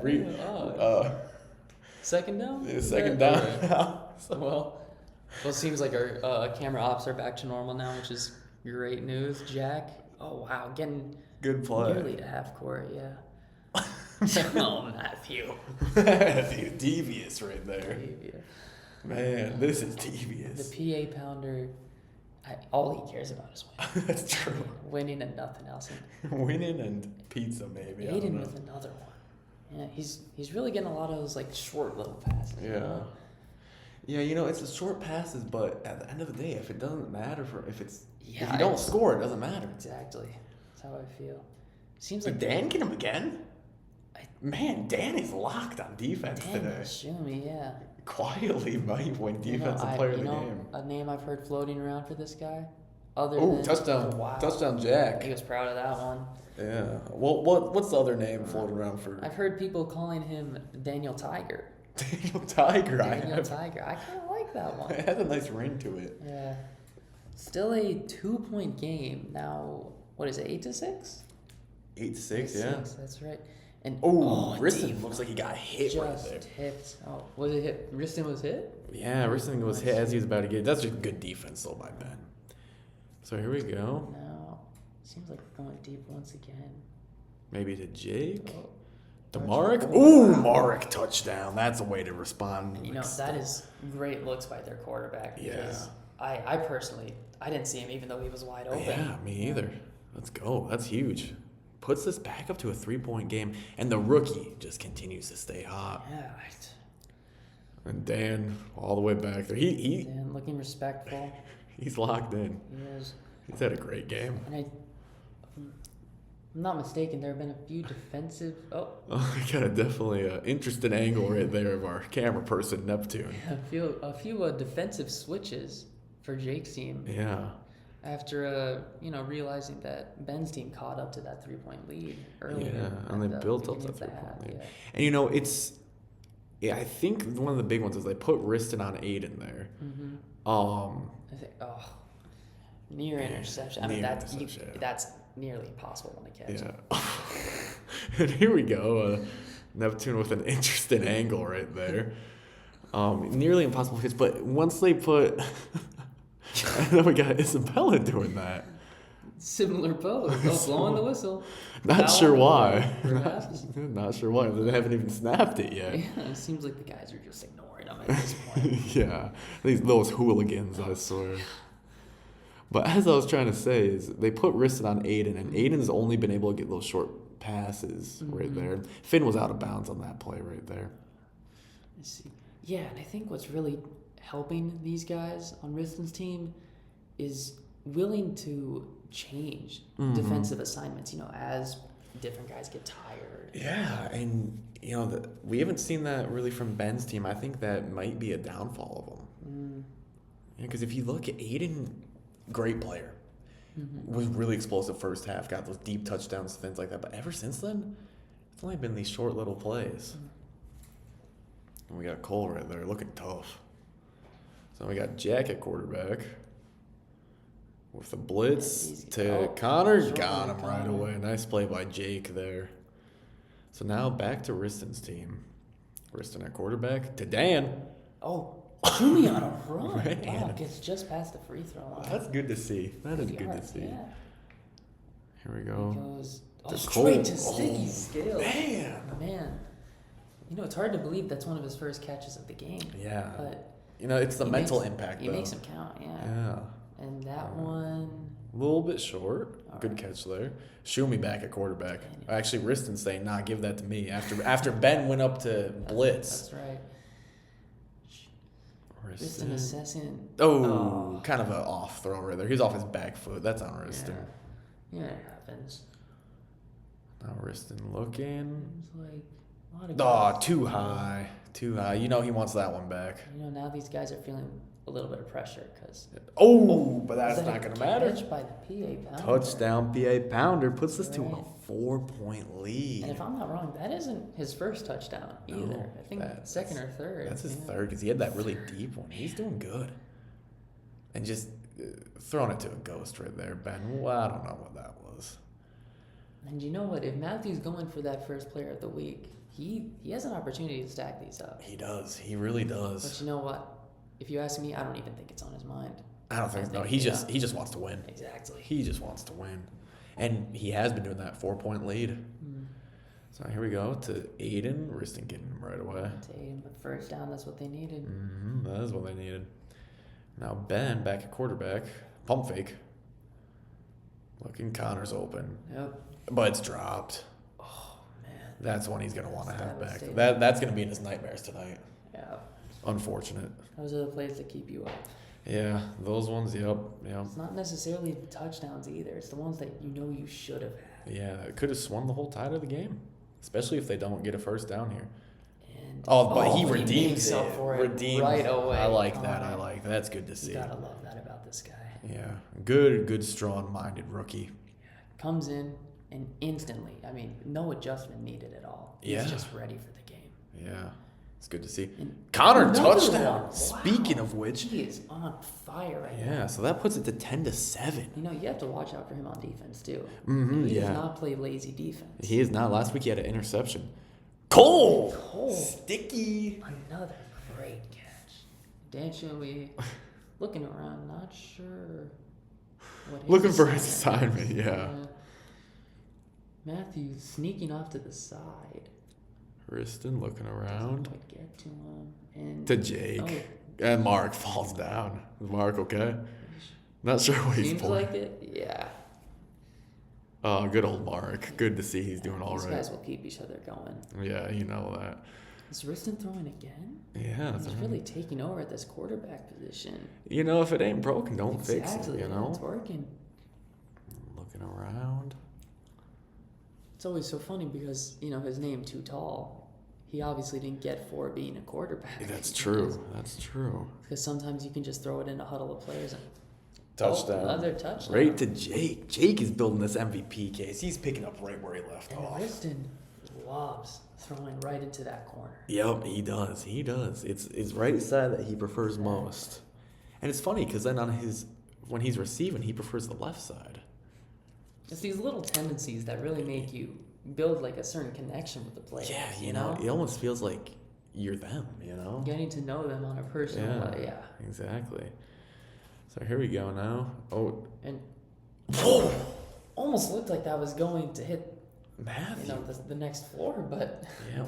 Second down? Second down. Well, it seems like our camera ops are back to normal now, which is great news. Jack, oh wow, getting good play. Nearly to half court, yeah. Matthew. Matthew, devious right there. Devious. Man, this is devious. The PA pounder, all he cares about is winning. That's true. Winning and nothing else. Winning and pizza, maybe. Aiden with another one. Yeah, he's really getting a lot of those short little passes. Yeah. Yeah, it's the short passes, but at the end of the day, if it doesn't matter if you don't score, it doesn't matter. Exactly. That's how I feel. Seems But like Dan get him again? Man, Dan is locked on defense today. Shumi, yeah. Quietly might win defensive player of the game. A name I've heard floating around for this guy? other Oh, than touchdown. wow. Touchdown, Jack. He was proud of that one. Yeah. Well, what's the other name floating around for I've heard people calling him Daniel Tiger. Daniel Tiger? Daniel Tiger. I kind of like that one. It has a nice ring to it. Yeah. Still a 2-point game. Now, what is it, 8-6? 8-6, yeah. That's right. And Riston looks like he got hit right just there. hit. Oh, was it hit? Riston was hit? Yeah, Riston was hit as he was about to get. That's just good defense, though, by Ben. So here we go. Now, seems like we're going deep once again. Maybe to Jake. Oh. DeMarek. Oh, Ooh, wow. Marek touchdown. That's a way to respond. You know, that is great looks by their quarterback. Because Yeah. I personally, I didn't see him even though he was wide open. Yeah, me either. Let's go. That's huge. Puts this back up to a 3-point game, and the rookie just continues to stay hot. Yeah, right. And Dan all the way back there. Dan looking respectful. He's locked in. He is. He's had a great game. And if I'm not mistaken, there have been a few defensive. Oh, I got a definitely interesting angle right there of our camera person, Neptune. a few defensive switches for Jake's team. Yeah. After realizing that Ben's team caught up to that 3-point lead earlier. Yeah, and they built up that 3-point lead. And I think one of the big ones is they put Riston on Aiden there. I think, near interception. I mean, that's nearly impossible one to catch. Yeah. And here we go, Neptune with an interesting angle right there. Nearly impossible to catch, but once they put. And then we got Isabella doing that. Similar pose. Oh, blowing the whistle. Not sure why. Perhaps. Not sure why. They haven't even snapped it yet. Yeah, it seems like the guys are just ignoring them at this point. Yeah. Those hooligans, I swear. But as I was trying to say is they put Riston on Aiden, and Aiden's only been able to get those short passes right there. Finn was out of bounds on that play right there. Let's see. Yeah, and I think what's really helping these guys on Riston's team is willing to change defensive assignments, as different guys get tired. Yeah, and we haven't seen that really from Ben's team. I think that might be a downfall of them. Because if you look at Aiden, great player, was really explosive first half, got those deep touchdowns, things like that. But ever since then, it's only been these short little plays. And we got Cole right there looking tough. So we got Jack at quarterback with the blitz to Connor. Got him right away. Nice play by Jake there. So now back to Riston's team. Riston at quarterback to Dan. Oh, Jimmy on a run. Right. Wow, gets just past the free throw line. That's good to see. That is good to yards, see. Yeah. Here we go. Goes Cole. straight to sticky scale. Man. It's hard to believe that's one of his first catches of the game. Yeah. But it's the mental impact, He though. makes him count, yeah. Yeah. And that one. A little bit short. Good catch there. Shumi back at quarterback. Actually, Riston's saying, nah, give that to me. After Ben went up to blitz. That's right. Riston assessing. Kind of an off throw right there. He's off his back foot. That's on Riston. Yeah, it happens. Now Riston looking. Seems like a lot of guys. Too high. Too high. He wants that one back. Now these guys are feeling a little bit of pressure because. But that's not going to matter. Catch by the PA Pounder. Touchdown PA Pounder puts us to a 4-point lead. And if I'm not wrong, that isn't his first touchdown either. I think second or third. That's his third because he had that really deep one. He's doing good. And just throwing it to a ghost right there, Ben. Well, I don't know what that was. And you know what? If Matthew's going for that first player of the week, he has an opportunity to stack these up. He does. He really does. But you know what? If you ask me, I don't even think it's on his mind. I don't think so. He just wants to win. Exactly. He just wants to win. And he has been doing that 4-point lead. So here we go to Aiden. Riston getting him right away. To Aiden, but first down, that's what they needed. That is what they needed. Now Ben back at quarterback. Pump fake. Looking, Connor's open. Yep. But it's dropped. Oh, man. That's one he's going to want to have back. devastating. That's going to be in his nightmares tonight. Yeah. Unfortunate. Those are the plays that keep you up. Yeah, those ones, yep. It's not necessarily the touchdowns either. It's the ones that you should have had. Yeah, it could have swung the whole tide of the game, especially if they don't get a first down here. And but he redeems makes it. up for it Redeems right away. I like that. I like that. That's good to see. You gotta love that about this guy. Yeah. Good, strong-minded rookie. Comes in and instantly, I mean, no adjustment needed at all. He's just ready for the game. Yeah. It's good to see. And Connor another touchdown. one. Speaking Wow. of which. He is on fire right now. Yeah, so that puts it to 10-7. You know, you have to watch out for him on defense, too. Mm-hmm, He yeah. does not play lazy defense. He is not. Last week he had an interception. Cole! Sticky. Another great catch. Dan Shumway looking around, not sure what his Looking for his assignment assignment, is. yeah. Matthews sneaking off to the side. Kristen looking around. Would get to him. And To Jake. And Mark falls down. Is Mark okay? Not sure what he's Seems pulling. like it, yeah. Oh, good old Mark. Good to see he's doing all These right. guys will keep each other going. Yeah, you know that. Is Riston throwing again? Yeah. He's really taking over at this quarterback position. You know, if it ain't broken, don't fix it, you know? It's working. Looking around. It's always so funny because, you know, his name, Too Tall, he obviously didn't get for being a quarterback. That's true. That's true. Because sometimes you can just throw it in a huddle of players and Touchdown. another touchdown. Right to Jake. Jake is building this MVP case. He's picking up right where he left And off. Riston loves throwing right into that corner. Yep, he does. He does. It's right side that he prefers most. And it's funny because then when he's receiving, he prefers the left side. It's these little tendencies that really make you build like a certain connection with the players. Yeah, you know, it almost feels like you're them, you know? Getting to know them on a personal level, yeah. Exactly. So here we go now. Oh. And whoa! Almost looked like that was going to hit Matthew. You know, the next floor, but yeah,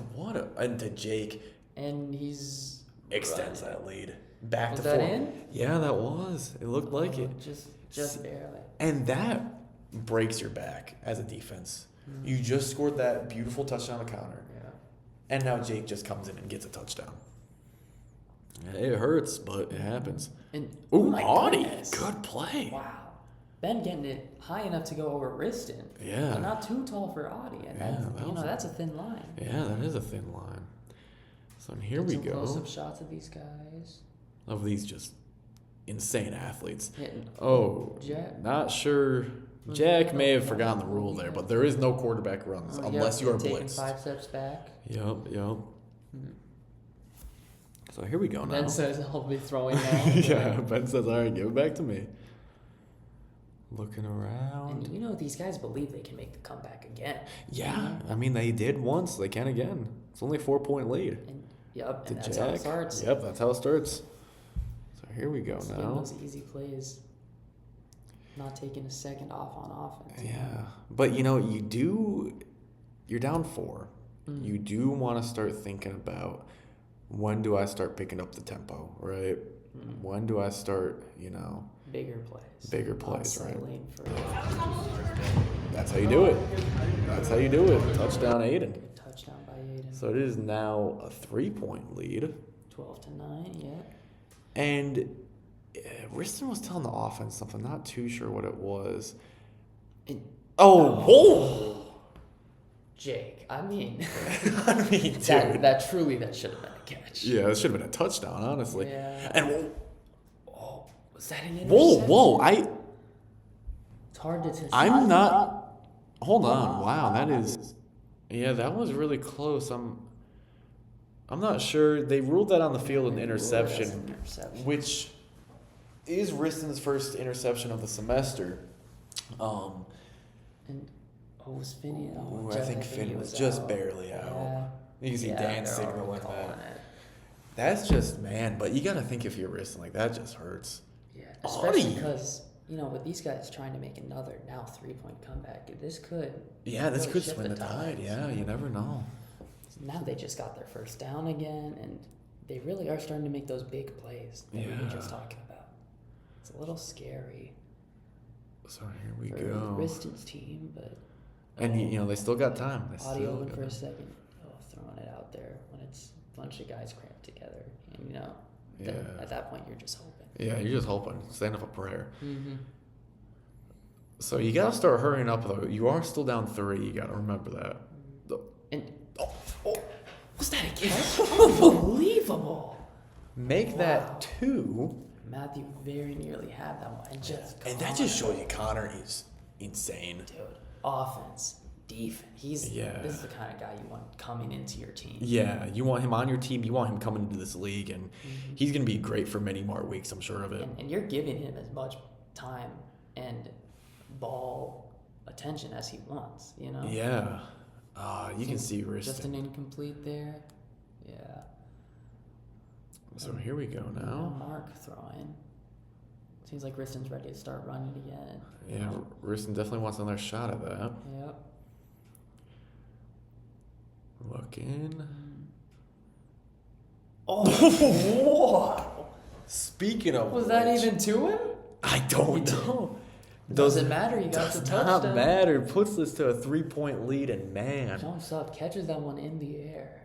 and to Jake. And he's extends that lead. Back was to that 4. in? Yeah, that was. It looked like it. Just barely. And that breaks your back as a defense. You just scored that beautiful touchdown to counter. Yeah. And now Jake just comes in and gets a touchdown. It hurts, but it happens. And ooh, my Audie, goodness. good play. Wow. Ben getting it high enough to go over Riston. Yeah. But not too tall for Audie. And that's a thin line. Yeah, that is a thin line. So here we go. Close-up shots of these guys. Of these just insane athletes. Hitting. Jack. Not sure. Jack may have forgotten the rule there, but there is no quarterback runs unless you are taking blitzed. 5 steps back. Yep. So here we go now. Ben says I'll be throwing now. Yeah, Ben says, all right, give it back to me. Looking around. And you know, these guys believe they can make the comeback again. Yeah, I mean, they did once. They can again. It's only a 4-point lead. And that's Jack. how it starts. Yep, that's how it starts. So here we go Getting now. those easy plays. Not taking a second off on offense. Yeah, but you know, you're down 4. Mm. You do want to start thinking about, when do I start picking up the tempo, right? When do I start, bigger plays. Bigger plays, right? For That's how you do it. That's how you do it. Touchdown, Aiden. Touchdown by Aiden. So it is now a 3-point lead. 12-9, yeah. And Riston was telling the offense something. Not too sure what it was. Whoa! Jake, I mean, dude. that truly should have been a catch. Yeah, that should have been a touchdown, honestly. Yeah. And was that an interception? whoa! It's hard to tell. I'm not. Hold on. Wow, that is. Yeah, that was really close. I'm not sure. They ruled that on the field an interception, which is Riston's first interception of the semester. Was Finney? I think Finney was just barely out. You can see Dan signaling that. That's just, man, but you got to think if you're Riston, like, that just hurts. Yeah, especially because, with these guys trying to make another now 3-point comeback, this could could swing the tide. Yeah, you never know. Now they just got their first down again, and they really are starting to make those big plays that we were just talking about. It's a little scary. So here we for go. Riston's team, but... And, they still got time. Audie open for a second. Throwing it out there when it's a bunch of guys cramped together. And, at that point, you're just hoping. Yeah, you're just hoping. Stand up a prayer. Mm-hmm. So you got to start hurrying up, though. You are still down 3. You got to remember that. Was that a catch? Unbelievable. Make that 2. Matthew very nearly had that one. And that just shows you Connor is insane. Dude, offense, defense. This is the kind of guy you want coming into your team. Yeah, you want him on your team. You want him coming into this league, and he's going to be great for many more weeks, I'm sure of it. And you're giving him as much time and ball attention as he wants, you know? Yeah. You can see Riston. Just an incomplete there. Yeah. So here we go now. Mark throwing. Seems like Riston's ready to start running again. Yeah, Riston definitely wants another shot at that. Yep. Looking. Oh, wow. Speaking of Was that even to him? I don't know. Doesn't matter. He got the touchdown. Does not matter. Puts this to a 3-point lead, and man. Jumps up, catches that one in the air.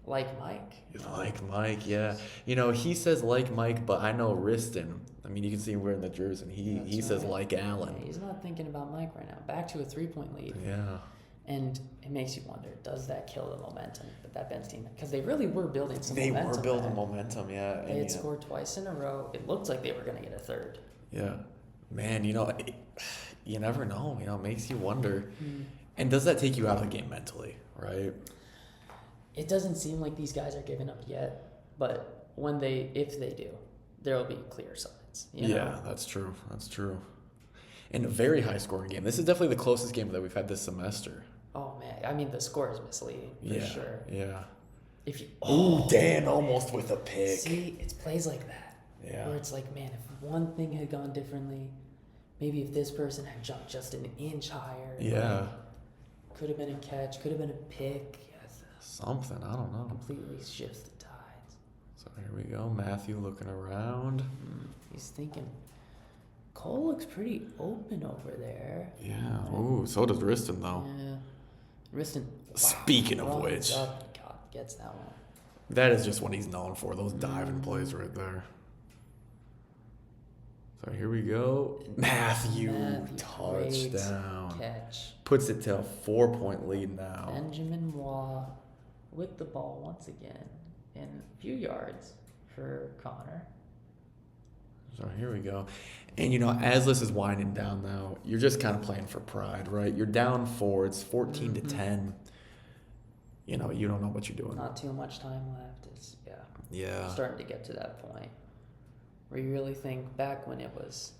Like Mike. Like Mike, yeah. You know, he says like Mike, but I know Riston. I mean, you can see him wearing the jersey, and he says like Allen. Yeah, he's not thinking about Mike right now. Back to a 3-point lead. Yeah. And it makes you wonder, does that kill the momentum with that Ben's team? Because they really were building some They momentum. were building momentum, yeah. They had scored twice in a row. It looked like they were going to get a third. Yeah. Man, you know, you never know. You know, it makes you wonder. And does that take you out of the game mentally, right? It doesn't seem like these guys are giving up yet, but if they do, there will be clear signs. You know? Yeah, that's true. That's true. And a very high scoring game. This is definitely the closest game that we've had this semester. Oh man, I mean the score is misleading for sure. Yeah. If you Dan almost with a pick. See, it's plays like that. Yeah. Where it's like, man, if one thing had gone differently, maybe if this person had jumped just an inch higher. Yeah. Like, could have been a catch, could have been a pick. Yes. Something, I don't know. Completely shifts the tides. So here we go. Matthew looking around. He's thinking. Cole looks pretty open over there. Yeah. Ooh, so does Riston though. Yeah. Riston. Speaking of runs which, up, God, gets that one. that is just what he's known for. Those diving plays right there. So here we go. Matthew touchdown. Catch. Puts it to a 4-point lead now. Benjamin Waugh with the ball once again in a few yards for Connor. So here we go. And, you know, as this is winding down now, you're just kind of playing for pride, right? You're down 4. It's 14-10. You know, you don't know what you're doing. Not too much time left. It's, Yeah. starting to get to that point where you really think back when it was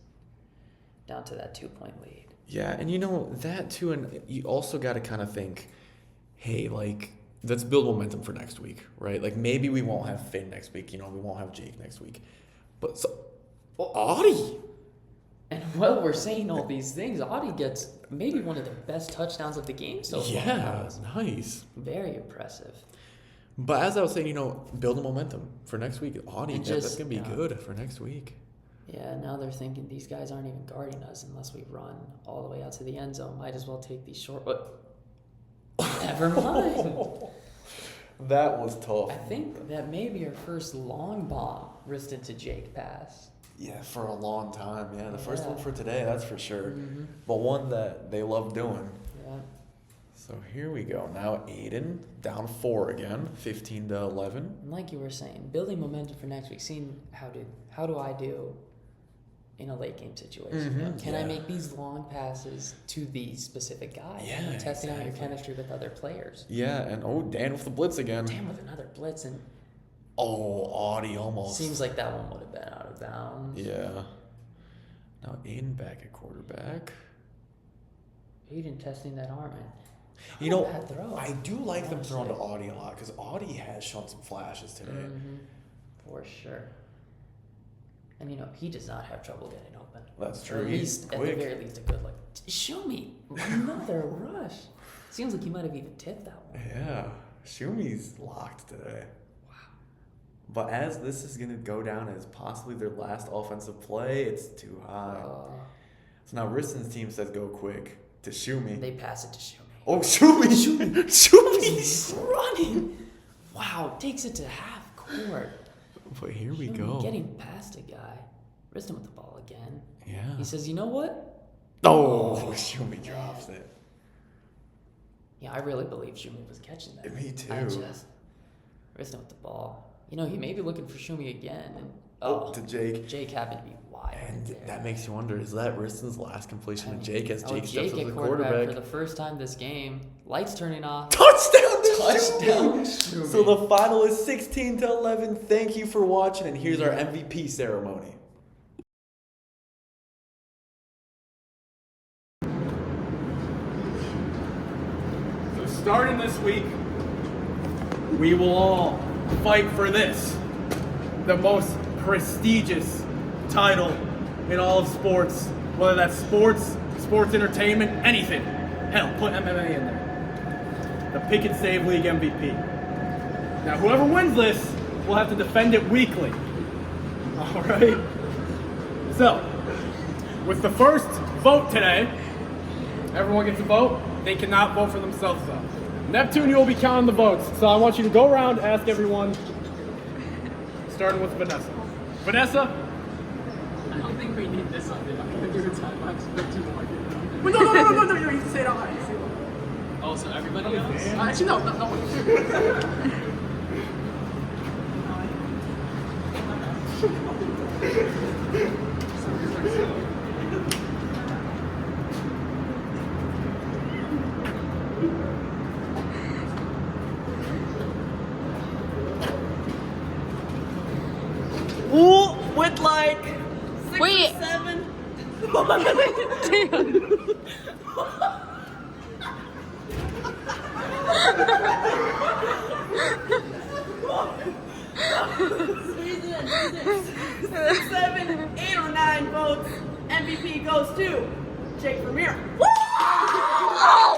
down to that 2-point lead. Yeah, and you know, that too, and you also got to kind of think, hey, like, let's build momentum for next week, right? Like, maybe we won't have Finn next week, you know, we won't have Jake next week. But, Audie! And while we're saying all these things, Audie gets maybe one of the best touchdowns of the game so far. Yeah, nice. Very impressive. But as I was saying, you know, building momentum for next week. Audie, that's going to be good for next week. Yeah, now they're thinking these guys aren't even guarding us unless we run all the way out to the end zone. Might as well take these short. But never mind. That was tough. I think that may be our first long bomb Riston to Jake pass. Yeah, for a long time. Yeah, the first one for today, that's for sure. But one that they love doing. Yeah. So here we go. Now Aiden down 4 again, 15-11. And like you were saying, building momentum for next week. Seeing how do I do in a late game situation? You know, can I make these long passes to these specific guys? Yeah, Testing out your chemistry with other players. Yeah, and Dan with the blitz again. Dan with another blitz, and Audie almost. seems like that one would have been out of bounds. Yeah. Now Aiden back at quarterback. Aiden testing that arm. You know, bad throw. I do like them throwing to Audie a lot because Audie has shown some flashes today. For sure. And you know, he does not have trouble getting open. That's Or true. at He's least, at quick. the very least, a good look. Show me another rush. Seems like he might have even tipped that one. Yeah. Shumi's locked today. Wow. But as this is going to go down as possibly their last offensive play, it's too high. So now Riston's team says go quick to Shumi. They pass it to Shumi. Oh, Shumi's running. Wow, takes it to half court. But here we Shumi go. Getting past a guy. Riston with the ball again. Yeah. He says, you know what? Oh, Shumi drops it. Yeah, I really believe Shumi was catching that. Me too. Riston with the ball. you know, he may be looking for Shumi again. And, to Jake. Jake happened to be wide. And right there. that makes you wonder, is that Riston's last completion to Jake as Jake steps Jake up at the quarterback quarterback? for the first time this game. Lights turning off. Touchdown to Touchdown. Shumi. So the final is 16-11. Thank you for watching, and here's our MVP ceremony. So starting this week, we will all fight for this, the most prestigious title in all of sports, whether that's sports entertainment, anything. Hell, put MMA in there. The Pick and Save League MVP. Now, whoever wins this will have to defend it weekly. All right? So, with the first vote today, everyone gets a vote. They cannot vote for themselves, though. Neptune, you will be counting the votes. So I want you to go around, ask everyone, starting with Vanessa. Vanessa? I don't think we need this on the timelines. Wait, no, you can say it out loud. Oh, so everybody else? Actually, no one. Ooh, with like 6 Wait. or 7. Squeeze it in. 6, 7, 8 or 9 votes. MVP goes to Jake Vermeer. Woo!